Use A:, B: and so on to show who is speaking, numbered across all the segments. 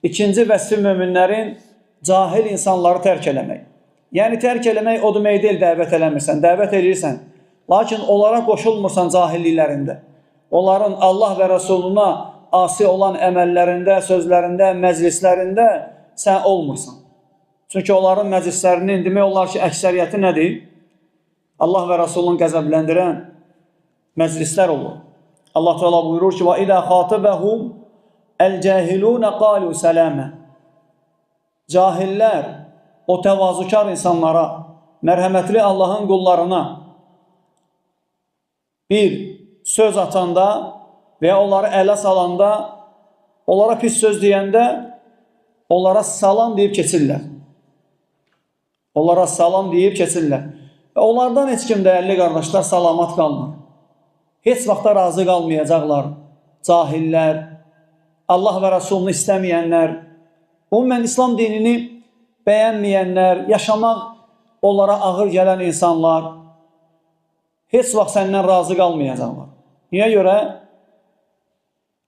A: İkinci vəsfi möminlərin cahil insanları tərk eləmək. Yəni tərk eləmək o demək deyil, dəvət eləmirsən, dəvət edirsən. Lakin onlara qoşulmursan cahilliklərində. Onların Allah və Rəsuluna asi olan əməllərində, sözlərində, məclislərində sən olmursan. Çünki onların məclislərinin demək olar ki, əksəriyyəti nədir? Allah və Rəsulun qəzəbləndirən məclislər olur. Allah Teala buyurur ki: "Və izə xatabəhum el-cahilun qalu salama." Cahillər o təvazukar insanlara, mərhəmətli Allahın qullarına bir söz atanda və ya onları ələ salanda, onlara pis söz deyəndə onlara salam deyib keçirlər. Onlara salam deyib keçirlər. Və onlardan heç kim, dəyərli qardaşlar, salamat qalmır. Heç vaxta razı qalmayacaqlar. Cahillər, Allah və Rəsulunu istəməyənlər, ümumən İslam dinini bəyənməyənlər, yaşamaq onlara ağır gələn insanlar heç vaxt səndən razı qalmayacaqlar. Niyə görə?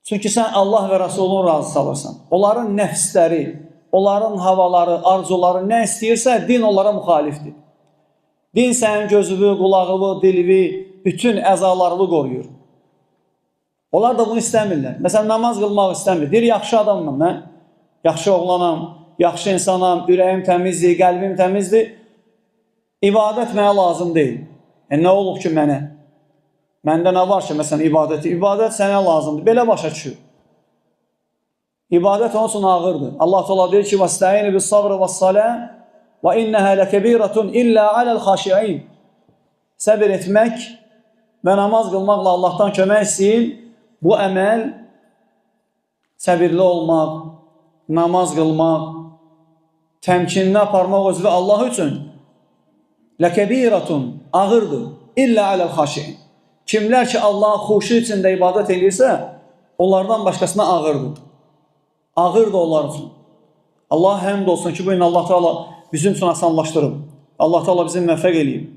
A: Çünki sən Allah və Rəsulunu razı salırsan. Onların nəfsləri, onların havaları, arzuları nə istəyirsə, din onlara müxalifdir. Din sənin gözünü, qulağını, dilini, bütün əzalarını qoruyur. Onlar da bunu istəmirlər. Məsələn, namaz qılmaq istəmir. Deyir, yaxşı adamım mən. Yaxşı oğlanam, yaxşı insanam, ürəyim təmizdir, qəlbim təmizdir. İbadət mənə lazım deyil. Nə olub ki mənə? Məndə nə var ki, məsələn, ibadəti? İbadət sənə lazımdır. Belə başa düşür. İbadət onun üçün ağırdır. Allah Teala deyir ki: "Vəstəinu bis-sabr vəs-salah və innəhə ləkəbiratun illə aləl-xaşiin." Səbir etmək və namaz qılmaqla Allahdan kömək istəyin. Bu əməl, səbirli olmaq, namaz qılmaq, təmkinini aparmaq özü Allah üçün ləkəbiratun, ağırdır. İllə aləl-xaşiin. Kimlər ki Allah'a xuşu içində ibadət edirsə, onlardan başqasına ağırdır. Ağırdır onlar üçün. Allah həmd olsun ki, bu gün Allah Teala bizim üçün asanlaşdırıb. Allah Teala bizi müvəffəq eləyib.